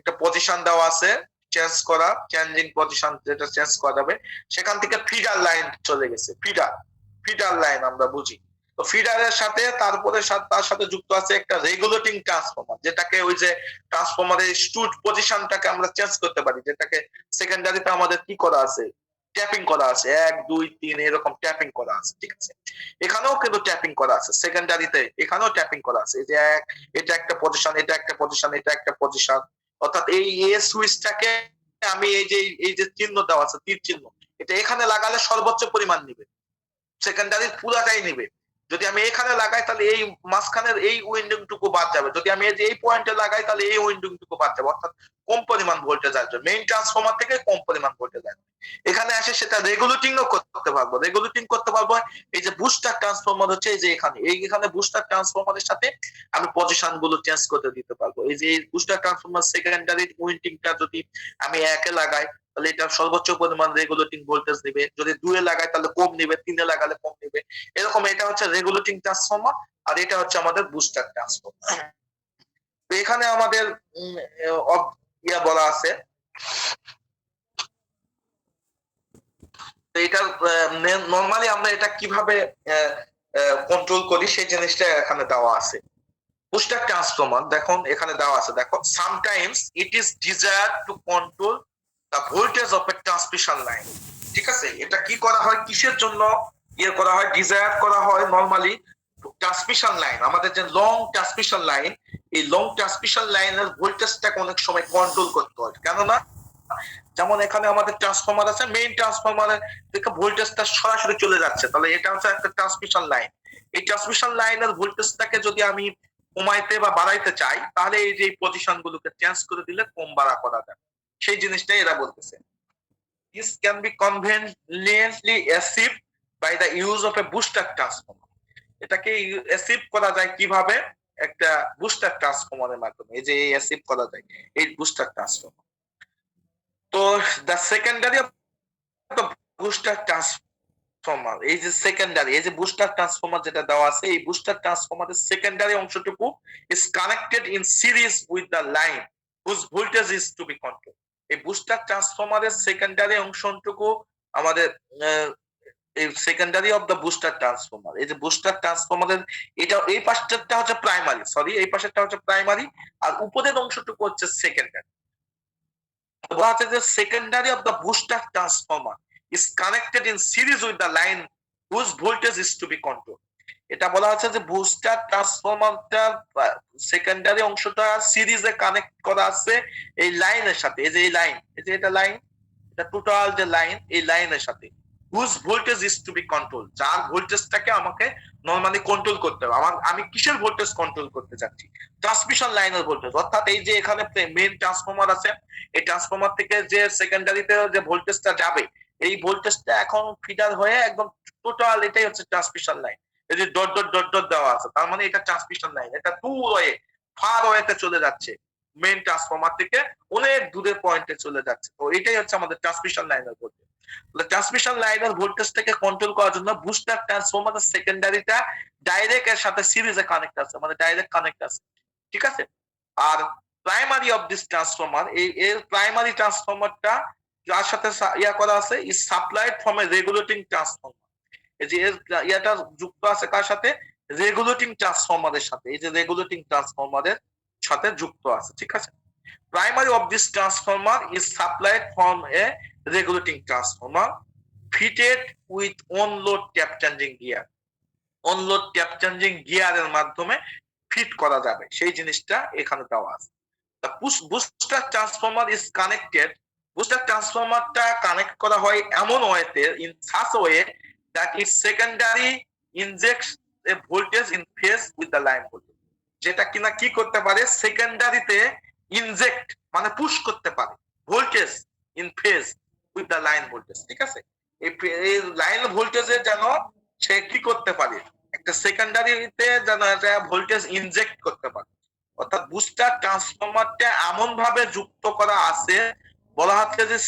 একটা পজিশন দেওয়া আছে চেঞ্জ করা, চেঞ্জিং পজিশন যেটা চেঞ্জ করা যাবে। সেখান থেকে ফিডার লাইন চলে গেছে। ফিডার লাইন আমরা বুঝি। তো ফিডারের সাথে তারপরে তার সাথে যুক্ত আছে একটা রেগুলেটিং ট্রান্সফরমার, যেটাকে ওই যে ট্রান্সফরমারের স্টুড পজিশনটাকে আমরা চেঞ্জ করতে পারি, যেটাকে সেকেন্ডারিতে আমাদের কি করা আছে, ট্যাপিং করা আছে, 1 2 3 এরকম ট্যাপিং করা আছে। ঠিক আছে, এখানেও কিন্তু ট্যাপিং করা আছে সেকেন্ডারিতে, এখানেও ট্যাপিং করা আছে। এই যে এটা একটা পজিশন, এটা একটা পজিশন, এটা একটা পজিশন। অর্থাৎ এই সুইচটাকে আমি এই যে চিহ্ন দেওয়া আছে, তীর চিহ্ন, এটা এখানে লাগালে সর্বোচ্চ পরিমাণ নিবে, সেকেন্ডারি পুরাটাই নিবে। যদি আমি এখানে লাগাই তাহলে এই মাঝখানের এই উইন্ডিং টুকু বাদ যাবে, যদি আমি এই পয়েন্টে লাগাই তাহলে এই উইন্ডিং টুকু বাদ যাবে, অর্থাৎ কম পরিমাণ ভোল্টেজ আসবে, মেইন ট্রান্সফরমার থেকে কম পরিমাণ ভোল্টেজ আসবে। এখানে আসে সেটা রেগুলেটিংও করতে পারবো, রেগুলেটিং করতে পারবো। এই যে বুস্টার ট্রান্সফরমার হচ্ছে এই যে এখানে বুস্টার ট্রান্সফরমারের সাথে আমি পজিশন গুলো চেঞ্জ করতে দিতে পারবো। এই যে বুস্টার ট্রান্সফরমার সেকেন্ডারি উইন্ডিংটা যদি আমি একে লাগাই তাহলে এটা সর্বোচ্চ পরিমাণ রেগুলেটিং ভোল্টেজ দিবে, যদি 2 এ লাগাই তাহলে কম নিবে, 3 এ লাগালে কম নিবে, এরকম। এটা হচ্ছে রেগুলেটিং ট্রান্সফরমার আর এটা হচ্ছে আমাদের বুস্টার ট্রান্সফরমার। তো এখানে আমাদের বলা আছে, এটা নরমালি আমরা এটা কিভাবে কন্ট্রোল করি সেই জিনিসটা এখানে দেওয়া আছে। বুস্টার ট্রান্সফরমার দেখুন এখানে দেওয়া আছে, দেখো sometimes it is desire to control the voltage of A transmission line. ঠিক আছে, এটা কি করা হয়, কিসের জন্য করা হয়, ডিজায়ার করা হয় নরমালি ট্রান্সমিশন লাইন, আমাদের যে লং ট্রান্সমিশন লাইন, এই লং ট্রান্সমিশন লাইনের ভোল্টেজটাকে অনেক সময় কন্ট্রোল করতে হয়। কেননা যেমন এখানে আমাদের ট্রান্সফরমার আছে, মেইন ট্রান্সফরমারের থেকে ভোল্টেজটা সরাসরি চলে যাচ্ছে, তাহলে এটা হচ্ছে একটা ট্রান্সমিশন লাইন। এই ট্রান্সমিশন লাইনের ভোল্টেজটাকে যদি আমি কমাইতে বা বাড়াইতে চাই তাহলে এই যে পজিশন গুলোকে চেঞ্জ করে দিলে কম বাড়া করা যায়, সেই জিনিসটাই এরা বলতেছে। This can be conveniently achieved by the use of a booster transformer. এটাকে অ্যাচিভ করা যায় কিভাবে, একটা বুস্টার ট্রান্সফরমারের মাধ্যমে। এই যে অ্যাচিভ করা যায় এই বুস্টার ট্রান্সফরমার। তো the secondary of the booster transformer, এই যে সেকেন্ডারি, এই যে বুস্টার ট্রান্সফরমার যেটা দেওয়া আছে, এই বুস্টার ট্রান্সফরমারের সেকেন্ডারি অংশটুকু is connected in series with the line whose voltage is to be control. এই বুস্টার ট্রান্সফরমারের সেকেন্ডারি অংশটুকু আমাদের এই secondary of the booster transformer, এই যে বুস্টার ট্রান্সফরমারের এটা এই পাশটা হচ্ছে প্রাইমারি, সরি এই পাশেরটা হচ্ছে প্রাইমারি আর উপরের অংশটুকু হচ্ছে সেকেন্ডারি। বলা আছে যে secondary of the booster transformer is connected in series with the line whose voltage is to be controlled. এটা বলা আছে যে বুস্টার ট্রান্সফরমারটা সেকেন্ডারি অংশটা সিরিজে কানেক্ট করা আছে এই লাইনের সাথে, এই যে এই লাইন, এই যে এটা লাইন, এটা টোটাল যে লাইন, এই লাইনের সাথে whose voltage is to be controlled, যার ভোল্টেজটাকে আমাকে নরমালি কন্ট্রোল করতে হবে। আমি কিসের ভোল্টেজ কন্ট্রোল করতে যাচ্ছি, ট্রান্সমিশন লাইনের ভোল্টেজ। অর্থাৎ এই যে এখানে মেইন ট্রান্সফরমার আছে, এই ট্রান্সফরমার থেকে যে সেকেন্ডারিতে যে ভোল্টেজটা যাবে, এই ভোল্টেজটা এখন ফিডার হয়ে একদম টোটাল, এটাই হচ্ছে ট্রান্সমিশন লাইন। এই যে ডট ডট ডট ডট দেওয়া আছে, তার মানে এটা ট্রান্সমিশন লাইন, এটা দূর হয়ে ফার ওয়েতে চলে যাচ্ছে, মেইন ট্রান্সফরমার থেকে অনেক দূরের পয়েন্টে চলে যাচ্ছে। তো এটাই হচ্ছে আমাদের ট্রান্সমিশন লাইনের ভোল্টেজ। ট্রান্সমিশন লাইনের ভোল্টেজটাকে কন্ট্রোল করার জন্য বুস্টার ট্রান্সফরমারের সেকেন্ডারিটা ডাইরেক্ট এর সাথে সিরিজে কানেক্ট আছে, মানে ডাইরেক্ট কানেক্ট আছে। ঠিক আছে, আর প্রাইমারি অফ দিস ট্রান্সফরমার, এই প্রাইমারি ট্রান্সফরমারটা যার সাথে করা আছে is supplied from a regulating transformer. এই যে ইয়াটা যুক্ত আছে কার সাথে, রেগুলেটিং ট্রান্সফরমারের সাথে, এই যে রেগুলেটিং ট্রান্সফরমারের সাথে যুক্ত আছে। ঠিক আছে, primary of this transformer is supplied from a regulating transformer fitted with on load tap changing gear. on load tap changing gear এর মাধ্যমে ফিট করা যাবে, সেই জিনিসটা এখানে দেওয়া আছে। The booster transformer is connected, booster transformerটা কানেক্ট করা হয় এমন ওয়েতে, in such a way that its secondary injects a voltage in phase with the line voltage, যেটা কিনা কি করতে পারে, সেকেন্ডারিতে ইনজেক্ট মানে পুশ করতে পারে voltage in phase with the line voltage. ঠিক আছে, এই লাইন ভোল্টেজে যেন সে কি করতে পারে, একটা সেকেন্ডারিতে যেন ভোল্টেজ ইনজেক্ট করতে পারে। অর্থাৎ বুস্টার ট্রান্সফরমারটা এমন ভাবে যুক্ত করা আছে, বলা হচ্ছে যে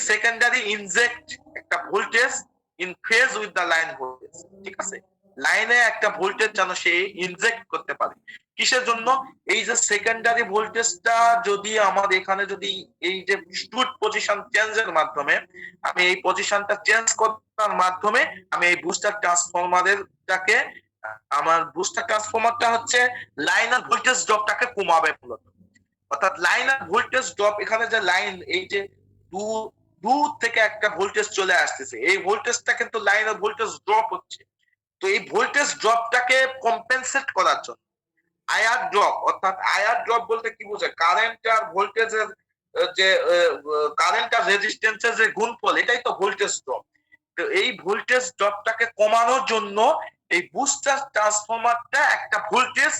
সেকেন্ডারি ইনজেক্ট একটা voltage in phase with the line voltage. ঠিক আছে, লাইনে একটা ভোল্টেজ যেন সে ইনজেক্ট করতে পারে। কিসের জন্য, এই যে সেকেন্ডারি ভোল্টেজটা যদি আমার এখানে যদি এই যে স্টুড পজিশন চেঞ্জের মাধ্যমে আমি এই পজিশনটা চেঞ্জ করার মাধ্যমে আমি এই বুস্টার ট্রান্সফরমারেরটাকে, আমার বুস্টার ট্রান্সফরমারটা হচ্ছে লাইনার ভোল্টেজ ড্রপটাকে কমাবে মূলত। অর্থাৎ লাইনার ভোল্টেজ ড্রপ, এখানে যে লাইন, এই যে দূর থেকে একটা ভোল্টেজ চলে আসতেছে, এই ভোল্টেজটা কিন্তু লাইনার ভোল্টেজ ড্রপ হচ্ছে। তো এই ভোল্টেজ ড্রপটাকে কম্পেনসেট করার জন্য আয়ার ড্রপ, অর্থাৎ আয়ার ড্রপ বলতে কি বোঝায়, কারেন্ট আর ভোল্টেজের যে কারেন্ট আর রেজিস্ট্যান্সের যে গুণফল, এটাই তো ভোল্টেজ ড্রপ। তো এই ভোল্টেজ ড্রপটাকে কমানোর জন্য এই বুস্টার ট্রান্সফরমারটা একটা ভোল্টেজ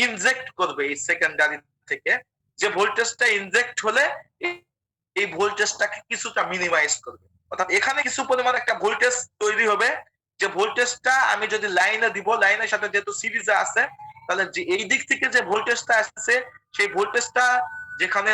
ইনজেক্ট করবে এই সেকেন্ডারি থেকে, যে ভোল্টেজটা ইনজেক্ট হলে এই ভোল্টেজটাকে কিছুটা মিনিমাইজ করবে। অর্থাৎ এখানে কিছু পরিমাণ একটা ভোল্টেজ তৈরি হবে, যে ভোল্টেজটা আমি যদি লাইনে দিব, লাইনের সাথে যেহেতু সিরিজে আছে, তাহলে যে এই দিক থেকে যে ভোল্টেজটা আসছে সেই ভোল্টেজটা যেখানে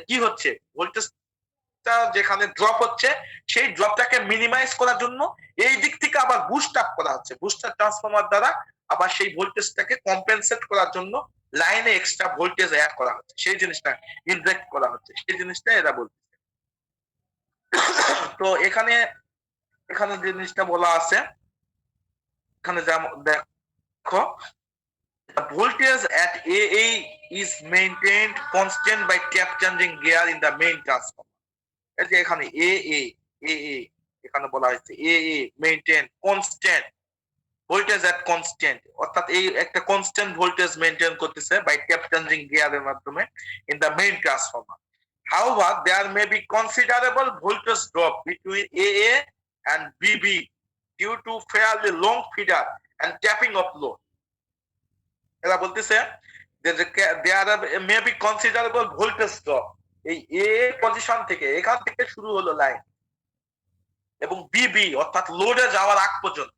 কি হচ্ছে, ভোল্টেজটা যেখানে ড্রপ হচ্ছে সেই ড্রপটাকে মিনিমাইজ করার জন্য এই দিক থেকে আবার বুস্ট আপ করা হচ্ছে, বুস্টার ট্রান্সফরমার দ্বারা আবার সেই ভোল্টেজটাকে কম্পেনসেট করার জন্য লাইনে এক্সট্রা ভোল্টেজ অ্যাড করা হচ্ছে, সেই জিনিসটা ইনজেক্ট করা হচ্ছে, সেই জিনিসটা এরা বলছে। তো এখানে এখানে যে জিনিসটা বলা আছে, এখানে দেখো, the voltage at AA is maintained constant by tap changing gear in the main transformer. এই যে এখানে AA এখানে বলা হয়েছে AA maintain constant voltage at constant, অর্থাৎ এই একটা কনস্ট্যান্ট ভোল্টেজ মেইনটেইন করতেছে বাই ট্যাপ চেঞ্জিং গিয়ারের মাধ্যমে in the main transformer. However, there may be considerable voltage drop between AA and BB due to fairly long feeder and tapping of load. এরা বলতেছে যে there may be considerable voltage drop, এই A পজিশন থেকে, এখান থেকে শুরু হলো লাইন, এবং বিবি অর্থাৎ লোডে যাওয়ার আগ পর্যন্ত।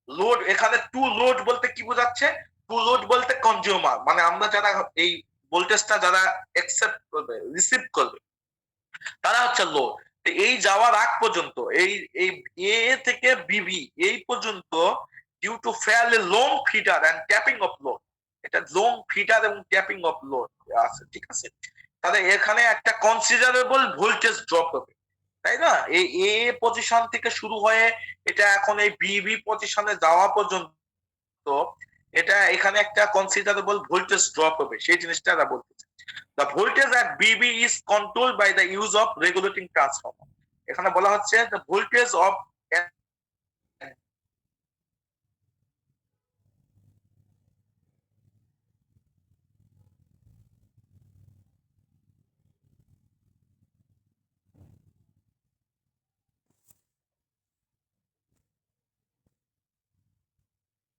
লোড এখানে টু লোড বলতে কি বোঝাচ্ছে? টু লোড বলতে কনজিউমার, মানে আমরা যারা এই ভোল্টেজটা যারা অ্যাকসেপ্ট করবে, রিসিভ করবে, তারা হচ্ছে লোড। এই যাওয়ার আগ পর্যন্ত এই এই এ থেকে বিবি এই পর্যন্ত due to fairly long feeder and tapping of load, এটা লং ফিডার এবং ট্যাপিং অফ লোড আছে, ঠিক আছে? তাহলে এখানে একটা কনসিডারেবল ভোল্টেজ ড্রপ হবে, তাই না? এই এ পজিশন থেকে শুরু হয়ে এটা এখন এই বিবি পজিশনে যাওয়া পর্যন্ত এটা এখানে একটা কনসিডারেবল ভোল্টেজ ড্রপ হবে, সেই জিনিসটা আমরা বলতেছি। The voltage at BB is controlled by the use of regulating transformer. এখানে বলা হচ্ছে the voltage of